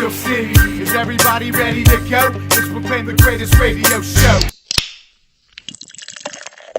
Steel City. Is everybody ready to go? It's proclaimed the greatest radio show.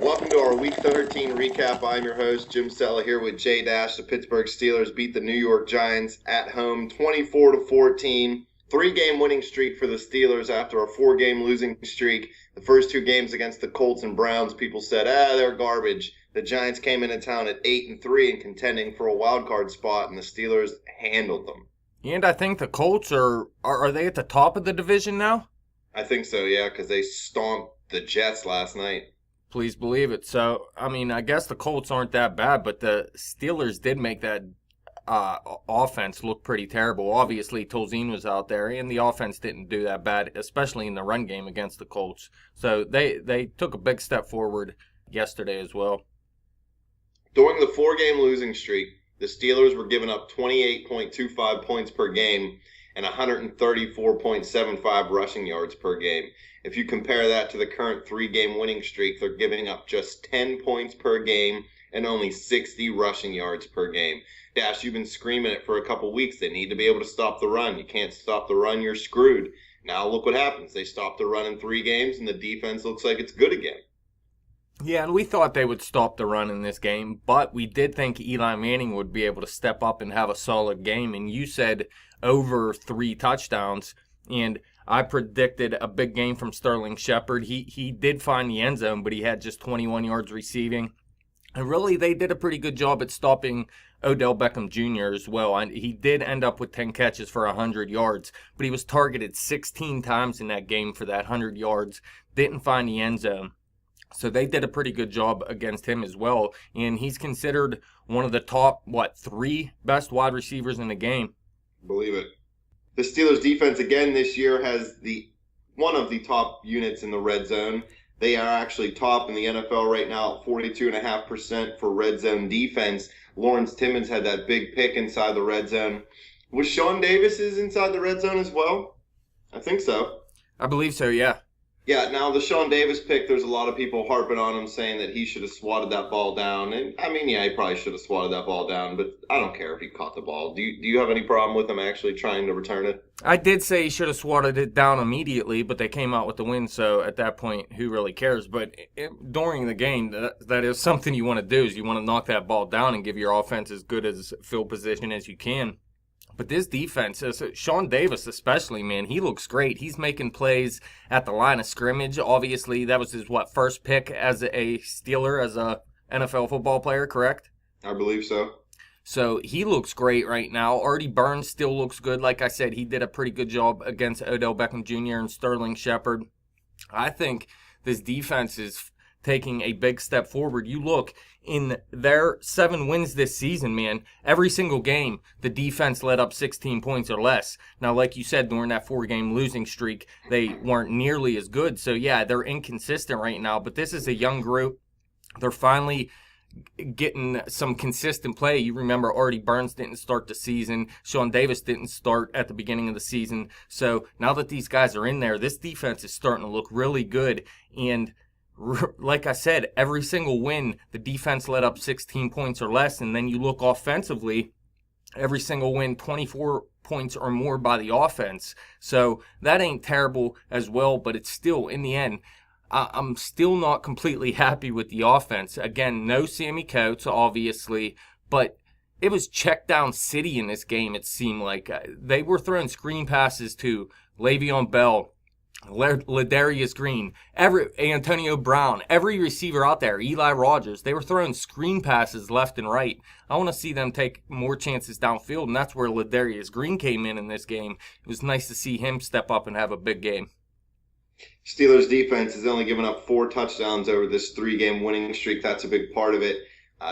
Welcome to our Week 13 recap. I'm your host, Jim Sella, here with Jay Dash. The Pittsburgh Steelers beat the New York Giants at home 24-14. 3-game winning streak for the Steelers after a 4-game losing streak. The first 2 games against the Colts and Browns, people said, they're garbage. The Giants came into town at 8-3 and contending for a wild card spot, and the Steelers handled them. And I think the Colts are they at the top of the division now? I think so, yeah, because they stomped the Jets last night. Please believe it. So, I mean, I guess the Colts aren't that bad, but the Steelers did make that offense look pretty terrible. Obviously, Tolzien was out there, and the offense didn't do that bad, especially in the run game against the Colts. So they took a big step forward yesterday as well. During the 4-game losing streak, the Steelers were giving up 28.25 points per game and 134.75 rushing yards per game. If you compare that to the current 3-game winning streak, they're giving up just 10 points per game and only 60 rushing yards per game. Dash, you've been screaming it for a couple weeks. They need to be able to stop the run. You can't stop the run, you're screwed. Now look what happens. They stopped the run in 3 games, and the defense looks like it's good again. Yeah, and we thought they would stop the run in this game, but we did think Eli Manning would be able to step up and have a solid game, and you said over 3 touchdowns, and I predicted a big game from Sterling Shepard. He did find the end zone, but he had just 21 yards receiving. And really, they did a pretty good job at stopping Odell Beckham Jr. as well. And he did end up with 10 catches for 100 yards, but he was targeted 16 times in that game for that 100 yards. Didn't find the end zone. So they did a pretty good job against him as well. And he's considered one of the top, 3 best wide receivers in the game. Believe it. The Steelers defense again this year has one of the top units in the red zone. They are actually top in the NFL right now at 42.5% for red zone defense. Lawrence Timmons had that big pick inside the red zone. Was Sean Davis inside the red zone as well? I think so. I believe so, yeah. Yeah, now the Sean Davis pick, there's a lot of people harping on him saying that he should have swatted that ball down. And I mean, yeah, he probably should have swatted that ball down, but I don't care if he caught the ball. Do you have any problem with him actually trying to return it? I did say he should have swatted it down immediately, but they came out with the win, so at that point, who really cares? But during the game, that is something you want to do, is you want to knock that ball down and give your offense as good as field position as you can. But this defense, Sean Davis especially, man, he looks great. He's making plays at the line of scrimmage. Obviously, that was his, first pick as a Steeler, as a NFL football player, correct? I believe so. So he looks great right now. Artie Burns still looks good. Like I said, he did a pretty good job against Odell Beckham Jr. and Sterling Shepard. I think this defense is taking a big step forward. You look, in their 7 wins this season, man, every single game, the defense let up 16 points or less. Now, like you said, during that 4-game losing streak, they weren't nearly as good. So, yeah, they're inconsistent right now. But this is a young group. They're finally getting some consistent play. You remember Artie Burns didn't start the season. Sean Davis didn't start at the beginning of the season. So, now that these guys are in there, this defense is starting to look really good. And like I said, every single win, the defense let up 16 points or less. And then you look offensively, every single win, 24 points or more by the offense. So that ain't terrible as well, but it's still, in the end, I'm still not completely happy with the offense. Again, no Sammy Coates, obviously, but it was check down city in this game, it seemed like. They were throwing screen passes to Le'Veon Bell, Ladarius Green, Antonio Brown, every receiver out there, Eli Rogers. They were throwing screen passes left and right. I want to see them take more chances downfield, and that's where Ladarius Green came in this game. It was nice to see him step up and have a big game. Steelers defense has only given up 4 touchdowns over this 3-game winning streak. That's a big part of it.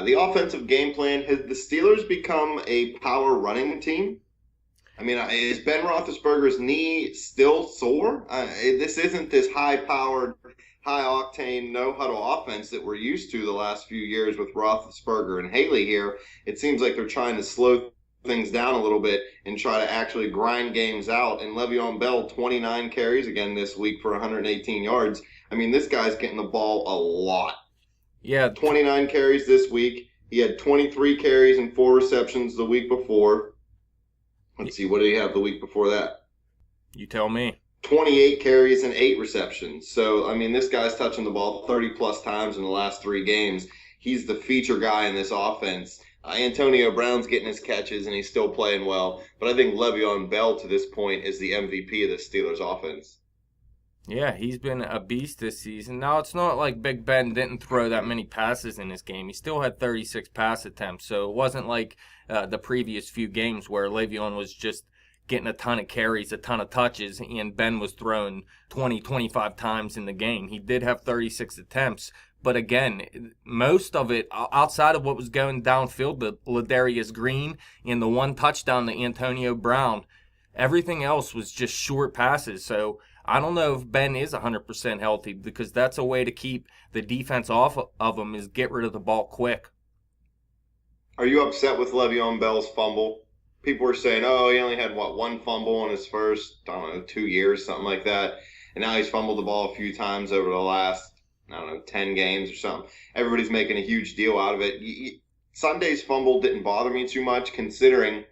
The offensive game plan, has the Steelers become a power running team? I mean, is Ben Roethlisberger's knee still sore? This isn't this high-powered, high-octane, no-huddle offense that we're used to the last few years with Roethlisberger and Haley here. It seems like they're trying to slow things down a little bit and try to actually grind games out. And Le'Veon Bell, 29 carries again this week for 118 yards. I mean, this guy's getting the ball a lot. Yeah. 29 carries this week. He had 23 carries and 4 receptions the week before. Let's see, what did he have the week before that? You tell me. 28 carries and 8 receptions. So, I mean, this guy's touching the ball 30-plus times in the last 3 games. He's the feature guy in this offense. Antonio Brown's getting his catches, and he's still playing well. But I think Le'Veon Bell, to this point, is the MVP of the Steelers offense. Yeah, he's been a beast this season. Now, it's not like Big Ben didn't throw that many passes in this game. He still had 36 pass attempts, so it wasn't like the previous few games where Le'Veon was just getting a ton of carries, a ton of touches, and Ben was throwing 20, 25 times in the game. He did have 36 attempts, but again, most of it, outside of what was going downfield, the Ladarius Green and the one touchdown to Antonio Brown, everything else was just short passes. So I don't know if Ben is 100% healthy, because that's a way to keep the defense off of him, is get rid of the ball quick. Are you upset with Le'Veon Bell's fumble? People were saying, oh, he only had, one fumble in his first, 2 years, something like that. And now he's fumbled the ball a few times over the last, 10 games or something. Everybody's making a huge deal out of it. Sunday's fumble didn't bother me too much, considering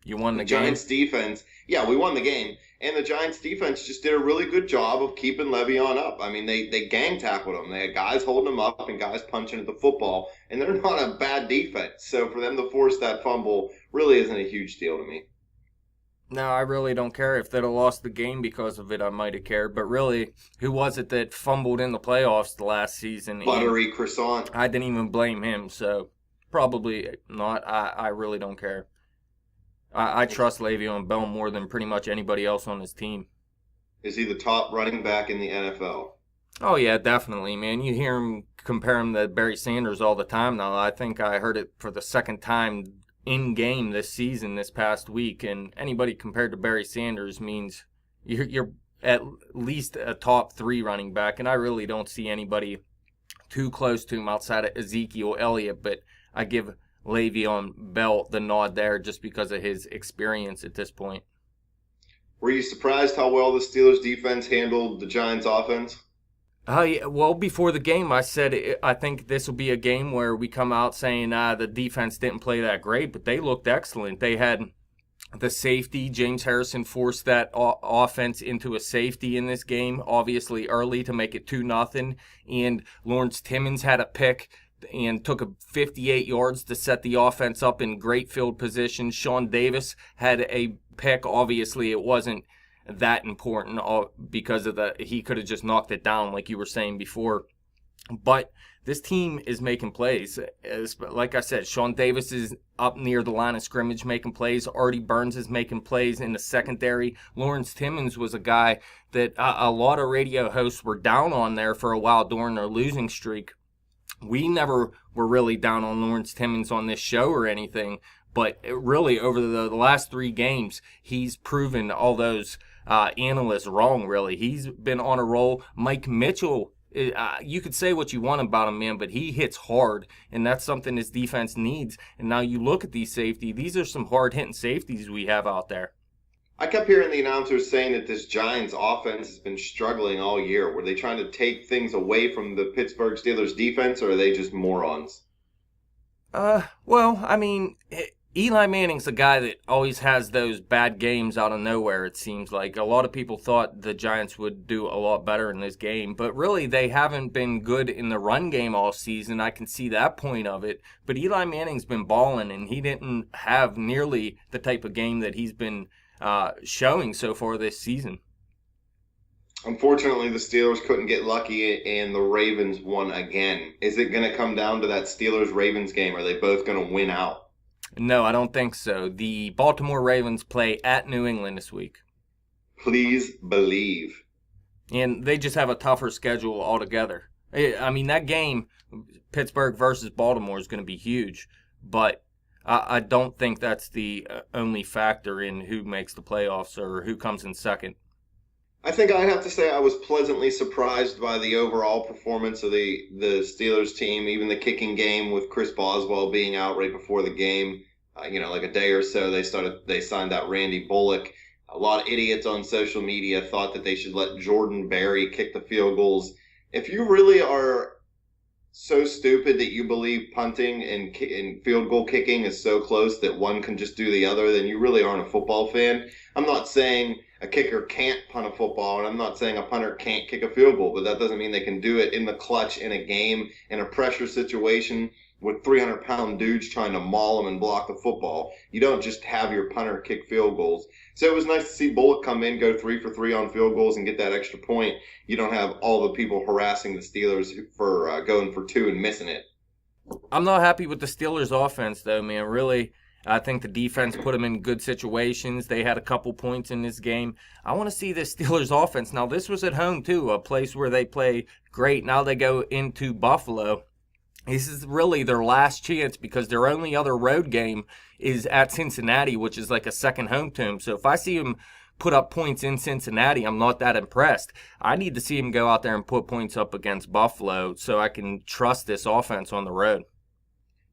you won the Giants defense. Yeah, we won the game. And the Giants defense just did a really good job of keeping Le'Veon up. I mean, they gang tackled him. They had guys holding him up and guys punching at the football. And they're not a bad defense. So for them to force that fumble really isn't a huge deal to me. No, I really don't care. If they'd have lost the game because of it, I might have cared. But really, who was it that fumbled in the playoffs the last season? Buttery croissant. I didn't even blame him, so probably not. I really don't care. I trust Le'Veon Bell more than pretty much anybody else on his team. Is he the top running back in the NFL? Oh, yeah, definitely, man. You hear him compare him to Barry Sanders all the time now. I think I heard it for the second time in game this season, this past week. And anybody compared to Barry Sanders means you're at least a top 3 running back. And I really don't see anybody too close to him outside of Ezekiel Elliott. But I give Le'Veon Bell the nod there just because of his experience at this point. Were you surprised how well the Steelers defense handled the Giants offense? Yeah, well, before the game, I said I think this will be a game where we come out saying the defense didn't play that great, but they looked excellent. They had the safety. James Harrison forced that offense into a safety in this game, obviously early to make it 2-0. And Lawrence Timmons had a pick and took a 58 yards to set the offense up in great field position. Sean Davis had a pick. Obviously, it wasn't that important because of he could have just knocked it down like you were saying before. But this team is making plays. Like I said, Sean Davis is up near the line of scrimmage making plays. Artie Burns is making plays in the secondary. Lawrence Timmons was a guy that a lot of radio hosts were down on there for a while during their losing streak. We never were really down on Lawrence Timmons on this show or anything, but really over the last 3 games, he's proven all those analysts wrong, really. He's been on a roll. Mike Mitchell, you could say what you want about him, man, but he hits hard, and that's something this defense needs. And now you look at these safety, these are some hard-hitting safeties we have out there. I kept hearing the announcers saying that this Giants offense has been struggling all year. Were they trying to take things away from the Pittsburgh Steelers defense, or are they just morons? Well, I mean, Eli Manning's a guy that always has those bad games out of nowhere, it seems like. A lot of people thought the Giants would do a lot better in this game, but really they haven't been good in the run game all season. I can see that point of it, but Eli Manning's been balling, and he didn't have nearly the type of game that he's been showing so far this season. Unfortunately, the Steelers couldn't get lucky and the Ravens won again. Is it going to come down to that Steelers-Ravens game? Are they both going to win out? No, I don't think so. The Baltimore Ravens play at New England this week. Please believe. And they just have a tougher schedule altogether. I mean, that game, Pittsburgh versus Baltimore, is going to be huge, but I don't think that's the only factor in who makes the playoffs or who comes in second. I think I'd have to say I was pleasantly surprised by the overall performance of the Steelers team, even the kicking game with Chris Boswell being out right before the game. Like a day or so, they signed out Randy Bullock. A lot of idiots on social media thought that they should let Jordan Berry kick the field goals. If you really are so stupid that you believe punting and field goal kicking is so close that one can just do the other, then you really aren't a football fan. I'm not saying a kicker can't punt a football, and I'm not saying a punter can't kick a field goal, but that doesn't mean they can do it in the clutch in a game, in a pressure situation with 300-pound dudes trying to maul them and block the football. You don't just have your punter kick field goals. So it was nice to see Bullock come in, go 3 for 3 on field goals, and get that extra point. You don't have all the people harassing the Steelers for going for 2 and missing it. I'm not happy with the Steelers' offense, though, man. Really, I think the defense put them in good situations. They had a couple points in this game. I want to see the Steelers' offense. Now, this was at home, too, a place where they play great. Now they go into Buffalo. This is really their last chance because their only other road game is at Cincinnati, which is like a second home to them. So if I see them put up points in Cincinnati, I'm not that impressed. I need to see him go out there and put points up against Buffalo so I can trust this offense on the road.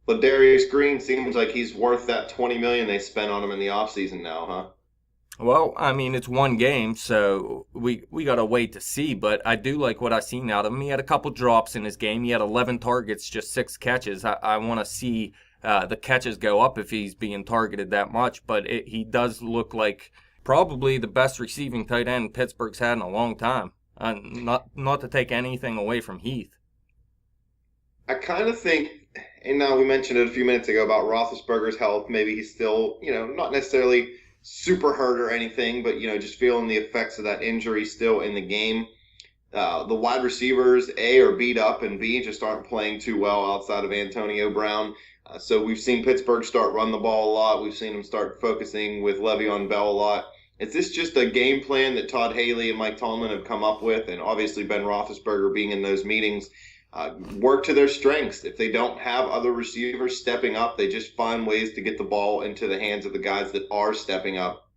But Darius Green seems like he's worth that $20 million they spent on him in the offseason now, huh? Well, I mean, it's one game, so we got to wait to see. But I do like what I've seen out of him. He had a couple drops in his game. He had 11 targets, just 6 catches. I want to see the catches go up if he's being targeted that much. But he does look like probably the best receiving tight end Pittsburgh's had in a long time. Not to take anything away from Heath. I kind of think, and now we mentioned it a few minutes ago about Roethlisberger's health. Maybe he's still, not necessarily super hurt or anything, but, just feeling the effects of that injury still in the game. The wide receivers, A, are beat up, and B, just aren't playing too well outside of Antonio Brown. So we've seen Pittsburgh start run the ball a lot. We've seen them start focusing with Le'Veon Bell a lot. Is this just a game plan that Todd Haley and Mike Tomlin have come up with, and obviously Ben Roethlisberger being in those meetings, work to their strengths? If they don't have other receivers stepping up, they just find ways to get the ball into the hands of the guys that are stepping up,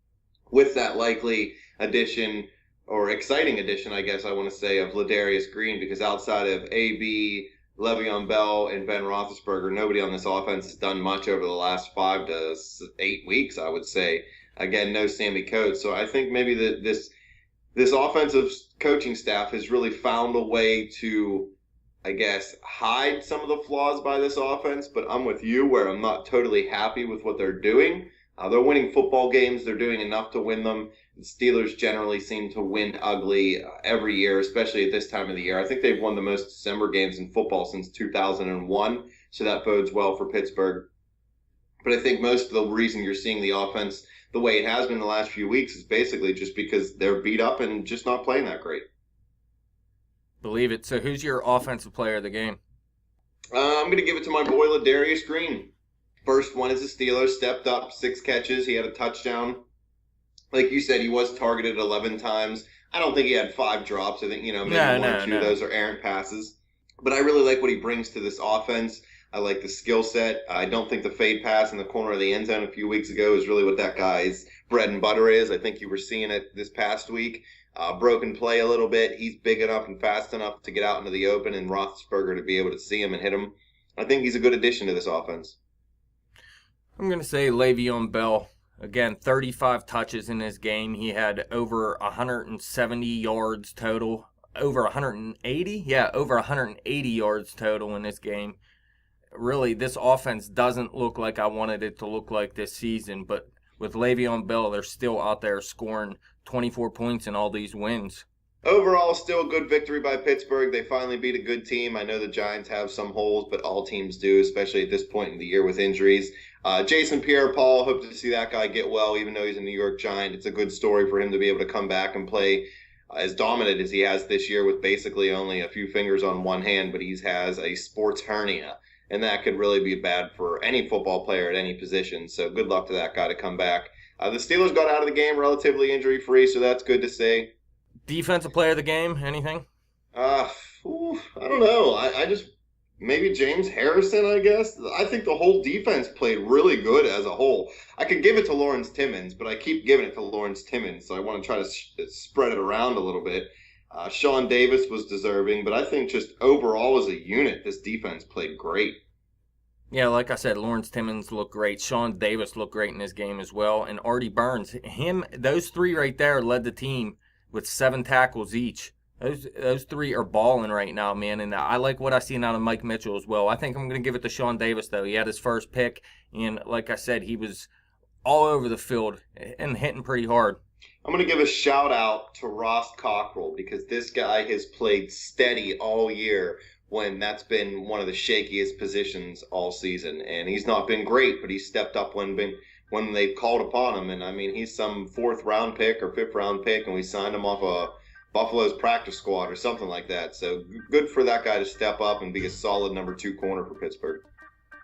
with that likely addition, or exciting addition, I guess I want to say, of Ladarius Green, because outside of AB, Le'Veon Bell, and Ben Roethlisberger, nobody on this offense has done much over the last 5 to 8 weeks, I would say. Again, no Sammy Coates. So I think maybe this offensive coaching staff has really found a way to, I guess, hide some of the flaws by this offense, but I'm with you where I'm not totally happy with what they're doing. They're winning football games. They're doing enough to win them. The Steelers generally seem to win ugly every year, especially at this time of the year. I think they've won the most December games in football since 2001, so that bodes well for Pittsburgh. But I think most of the reason you're seeing the offense the way it has been the last few weeks is basically just because they're beat up and just not playing that great. Believe it. So who's your offensive player of the game? I'm going to give it to my boy Ladarius Green. First one is the Steelers, stepped up, 6 catches. He had a touchdown. Like you said, he was targeted 11 times. I don't think he had 5 drops. I think, maybe one or two of those are errant passes. But I really like what he brings to this offense. I like the skill set. I don't think the fade pass in the corner of the end zone a few weeks ago is really what that guy's bread and butter is. I think you were seeing it this past week. Broken play a little bit. He's big enough and fast enough to get out into the open, and Roethlisberger to be able to see him and hit him. I think he's a good addition to this offense. I'm going to say Le'Veon Bell. Again, 35 touches in this game. He had over 170 yards total. Over 180? Yeah, over 180 yards total in this game. Really, this offense doesn't look like I wanted it to look like this season, but with Le'Veon Bell, they're still out there scoring 24 points in all these wins. Overall, still a good victory by Pittsburgh. They finally beat a good team. I know the Giants have some holes, but all teams do, especially at this point in the year with injuries. Jason Pierre-Paul, hope to see that guy get well, even though he's a New York Giant. It's a good story for him to be able to come back and play as dominant as he has this year with basically only a few fingers on one hand, but he has a sports hernia, and that could really be bad for any football player at any position. So good luck to that guy to come back. The Steelers got out of the game relatively injury-free, so that's good to see. Defensive player of the game, anything? I don't know. I just maybe James Harrison, I guess. I think the whole defense played really good as a whole. I could give it to Lawrence Timmons, but I keep giving it to Lawrence Timmons, so I want to try to spread it around a little bit. Sean Davis was deserving, but I think just overall as a unit, this defense played great. Yeah, like I said, Lawrence Timmons looked great. Sean Davis looked great in this game as well. And Artie Burns, those 3 right there led the team with 7 tackles each. Those three are balling right now, man, and I like what I see out of Mike Mitchell as well. I think I'm going to give it to Sean Davis, though. He had his first pick, and like I said, he was all over the field and hitting pretty hard. I'm going to give a shout out to Ross Cockrell because this guy has played steady all year when that's been one of the shakiest positions all season. And he's not been great, but he's stepped up when they've called upon him. And I mean, he's some 4th round pick or 5th round pick, and we signed him off Buffalo's practice squad or something like that. So good for that guy to step up and be a solid number 2 corner for Pittsburgh.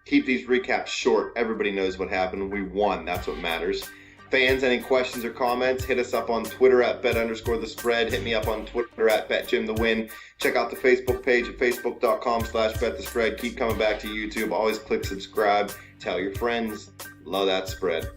Keep these recaps short. Everybody knows what happened. We won. That's what matters. Fans, any questions or comments, hit us up on Twitter at bet_the_spread. Hit me up on Twitter at betjimthewin. Check out the Facebook page at facebook.com/betthespread. Keep coming back to YouTube. Always click subscribe. Tell your friends. Love that spread.